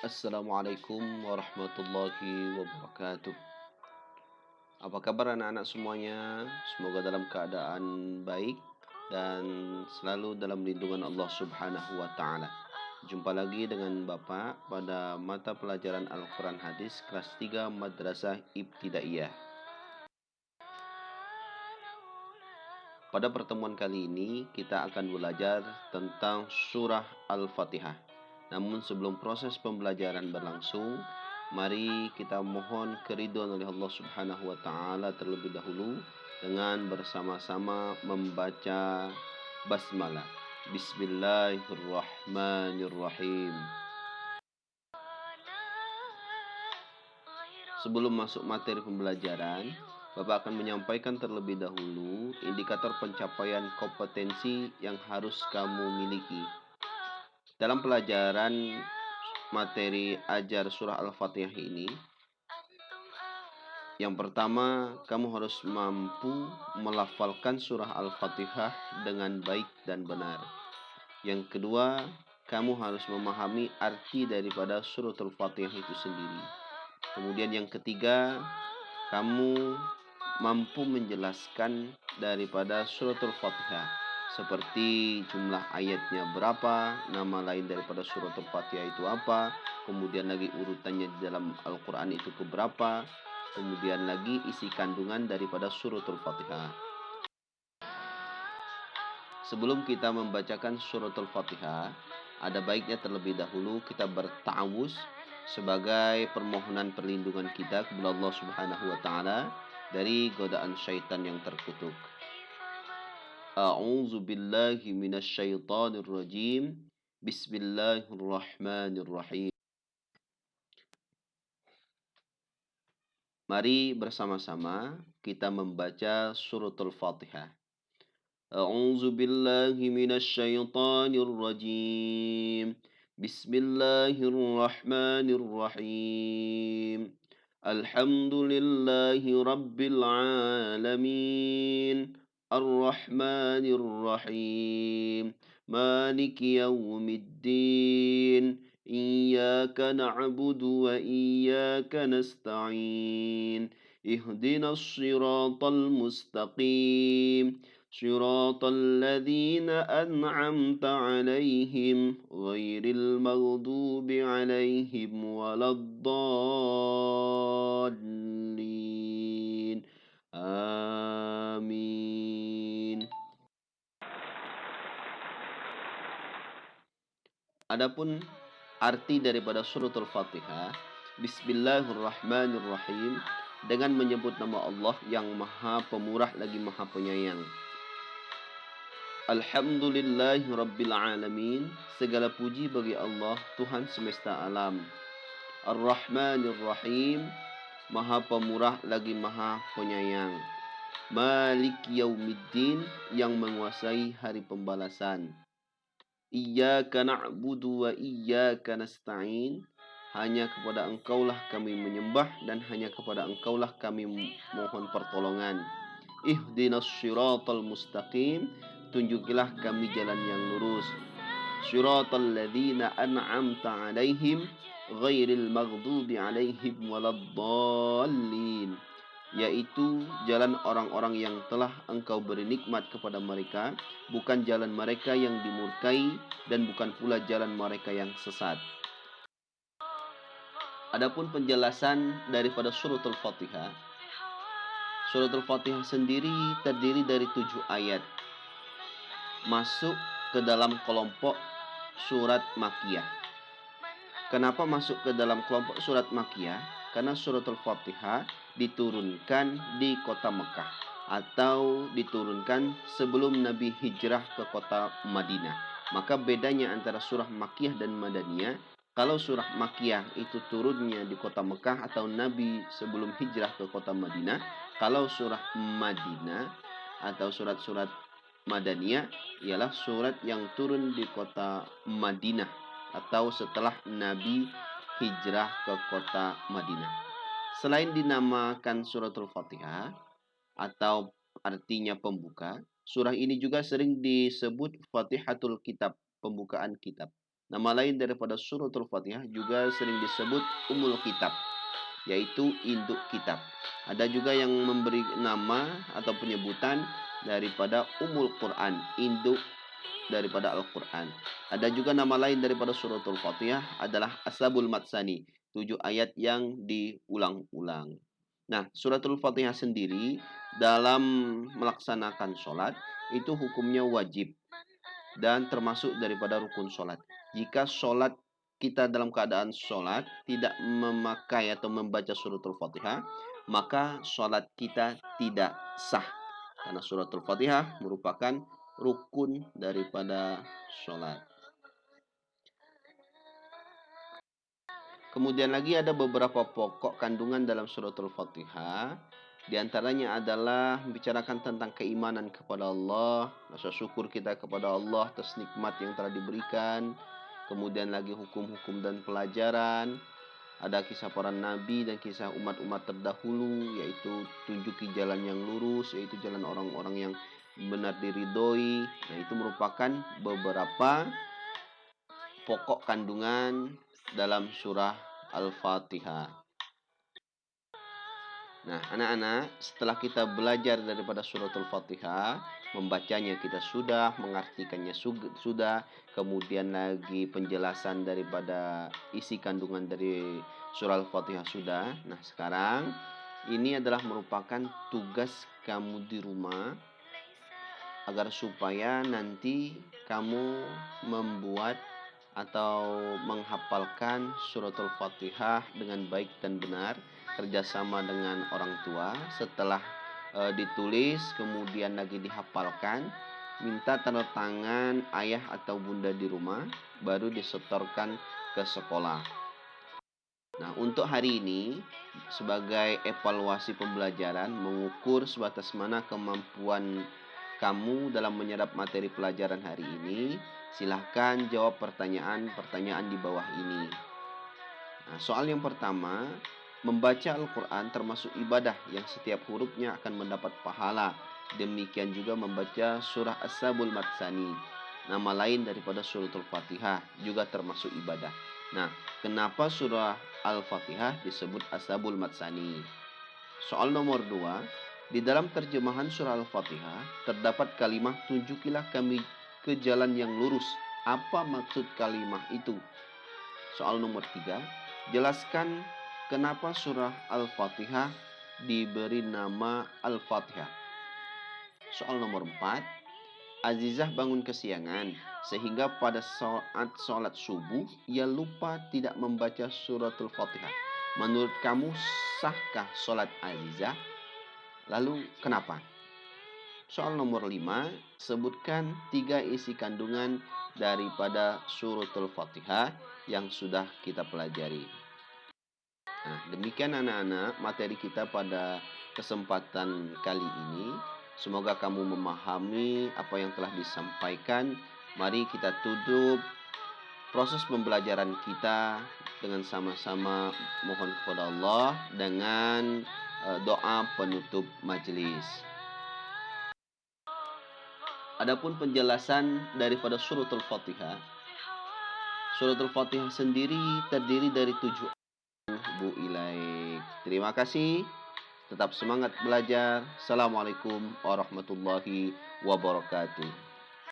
Assalamualaikum warahmatullahi wabarakatuh. Apa kabar anak-anak semuanya? Semoga dalam keadaan baik dan selalu dalam lindungan Allah Subhanahu wa taala. Jumpa lagi dengan Bapak pada mata pelajaran Al-Quran Hadis kelas 3 Madrasah Ibtidaiyah. Pada pertemuan kali ini kita akan belajar tentang surah Al-Fatihah. Namun sebelum proses pembelajaran berlangsung, mari kita mohon keridhaan oleh Allah Subhanahu wa taala terlebih dahulu dengan bersama-sama membaca basmalah. Bismillahirrahmanirrahim. Sebelum masuk materi pembelajaran, Bapak akan menyampaikan terlebih dahulu indikator pencapaian kompetensi yang harus kamu miliki. Dalam pelajaran materi ajar surah Al-Fatihah ini, yang pertama, kamu harus mampu melafalkan surah Al-Fatihah dengan baik dan benar. Yang kedua, kamu harus memahami arti daripada surah Al-Fatihah itu sendiri. Kemudian yang ketiga, kamu mampu menjelaskan daripada suratul Fatihah, seperti jumlah ayatnya berapa, nama lain daripada suratul Fatihah itu apa, kemudian lagi urutannya di dalam Al-Quran itu keberapa, kemudian lagi isi kandungan daripada suratul Fatihah. Sebelum kita membacakan suratul Fatihah, ada baiknya terlebih dahulu kita berta'awuz sebagai permohonan perlindungan kita kepada Allah Subhanahu wa taala dari godaan syaitan yang terkutuk. A'udzu billahi minasyaitonir rajim. Bismillahirrahmanirrahim. Mari bersama-sama kita membaca suratul Fatihah. A'udzu billahi minasyaitonir rajim. Bismillahirrahmanirrahim. Alhamdulillahi rabbil alamin. Ar-Rahmanir Rahim. Maliki yaumiddin. Iyyaka na'budu wa iyyaka nasta'in. Ihdinas siratal mustaqim. صراط الذين أنعمت عليهم غير المغضوب عليهم ولا الضالين آمين. Adapun arti daripada suratul Fatihah, Bismillahirrahmanirrahim, dengan menyebut nama Allah yang Maha Pemurah lagi Maha Penyayang. Alhamdulillahi Rabbil Alamin. Segala puji bagi Allah, Tuhan semesta alam. Ar-Rahmanir Rahim. Maha Pemurah lagi Maha Penyayang. Malik Yaumiddin. Yang menguasai hari pembalasan. Iyyaka na'budu wa iyyaka nasta'in. Hanya kepada Engkaulah kami menyembah dan hanya kepada Engkaulah kami mohon pertolongan. Ihdinas siratal mustaqim. Tunjukilah kami jalan yang lurus. Siratal ladzina an'amta alaihim ghairil maghdubi alaihim waladdallin. Yaitu jalan orang-orang yang telah Engkau beri nikmat kepada mereka, bukan jalan mereka yang dimurkai dan bukan pula jalan mereka yang sesat. Adapun penjelasan daripada suratul Fatihah. Suratul Fatihah sendiri terdiri dari 7 ayat. Masuk ke dalam kelompok surat Makkiyah. Kenapa masuk ke dalam kelompok surat Makkiyah? Karena suratul Fatihah diturunkan di kota Mekah atau diturunkan sebelum Nabi hijrah ke kota Madinah. Maka bedanya antara surah Makkiyah dan Madaniyah, kalau surah Makkiyah itu turunnya di kota Mekah atau Nabi sebelum hijrah ke kota Madinah. Kalau surah Madinah atau surat-surat Madaniyah ialah surat yang turun di kota Madinah atau setelah Nabi hijrah ke kota Madinah. Selain dinamakan suratul Fatihah atau artinya pembuka, surah ini juga sering disebut Fatihatul Kitab, pembukaan kitab. Nama lain daripada suratul Fatihah juga sering disebut Ummul Kitab, yaitu induk kitab. Ada juga yang memberi nama atau penyebutan daripada Ummul Quran, induk daripada Al-Quran. Ada juga nama lain daripada suratul Fatihah adalah Ashabul Matsani, 7 ayat yang diulang-ulang. Nah, suratul Fatihah sendiri dalam melaksanakan sholat itu hukumnya wajib dan termasuk daripada rukun sholat. Jika sholat kita dalam keadaan sholat tidak memakai atau membaca suratul Fatihah, maka sholat kita tidak sah. Karena suratul Fatihah merupakan rukun daripada sholat. Kemudian lagi ada beberapa pokok kandungan dalam suratul Fatihah. Di antaranya adalah membicarakan tentang keimanan kepada Allah, rasa syukur kita kepada Allah atas nikmat yang telah diberikan. Kemudian lagi hukum-hukum dan pelajaran. Ada kisah para nabi dan kisah umat-umat terdahulu, yaitu tunjuki jalan yang lurus, yaitu jalan orang-orang yang benar diridhoi. Nah, itu merupakan beberapa pokok kandungan dalam surah Al-Fatihah. Nah, anak-anak, setelah kita belajar daripada suratul Fatihah, membacanya kita sudah, mengartikannya sudah, kemudian lagi penjelasan daripada isi kandungan dari surah Al-Fatihah sudah. Nah, sekarang ini adalah merupakan tugas kamu di rumah agar supaya nanti kamu membuat atau menghafalkan suratul Fatihah dengan baik dan benar, kerjasama dengan orang tua. Setelah ditulis kemudian lagi dihafalkan, minta tanda tangan ayah atau bunda di rumah, baru disetorkan ke sekolah. Nah, untuk hari ini sebagai evaluasi pembelajaran, mengukur sebatas mana kemampuan kamu dalam menyerap materi pelajaran hari ini, silahkan jawab pertanyaan-pertanyaan di bawah ini. Nah, soal yang pertama, membaca Al-Quran termasuk ibadah yang setiap hurufnya akan mendapat pahala. Demikian juga membaca surah As-Sabul Matsani, nama lain daripada suratul Fatihah, juga termasuk ibadah. Nah, kenapa surah Al-Fatihah disebut As-Sabul Matsani? Soal nomor 2, di dalam terjemahan surah Al-Fatihah terdapat kalimat tunjukilah kami ke jalan yang lurus. Apa maksud kalimat itu? Soal nomor 3, jelaskan kenapa surah Al-Fatihah diberi nama Al-Fatihah. Soal nomor 4, Azizah bangun kesiangan sehingga pada saat sholat subuh ia lupa tidak membaca suratul Fatihah. Menurut kamu sahkah sholat Azizah? Lalu kenapa? Soal nomor 5, sebutkan 3 isi kandungan daripada suratul Fatihah yang sudah kita pelajari. Nah, demikian anak-anak materi kita pada kesempatan kali ini. Semoga kamu memahami apa yang telah disampaikan. Mari kita tutup proses pembelajaran kita dengan sama-sama mohon kepada Allah dengan doa penutup majelis. Adapun penjelasan daripada suratul Fatihah. Suratul Fatihah sendiri terdiri dari 7 Bu ilaik. Terima kasih. Tetap semangat belajar. Assalamualaikum warahmatullahi wabarakatuh.